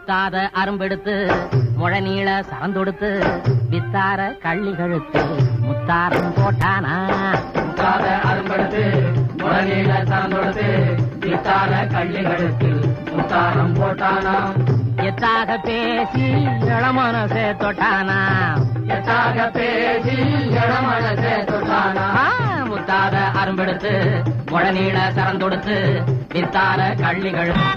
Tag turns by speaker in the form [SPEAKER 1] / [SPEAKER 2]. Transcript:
[SPEAKER 1] முத்தாத அரும்பெடுத்து முழநீள சரந்தொடுத்து வித்தார கள்ளி கழுத்து முத்தாரம் போட்டானா.
[SPEAKER 2] முத்தாத அரும்பெடுத்து முழநீள சரந்தொடுத்து வித்தார கள்ளி கழுத்து முத்தாரம் போட்டானா.
[SPEAKER 1] எத்தாக பேசி இளமனசே தொட்டானா.
[SPEAKER 2] எத்தாக பேசி இளமனசே தொட்டானா.
[SPEAKER 1] முத்தாத அரும்பெடுத்து முழநீள சரந்தொடுத்து வித்தார கள்ளி கழுத்து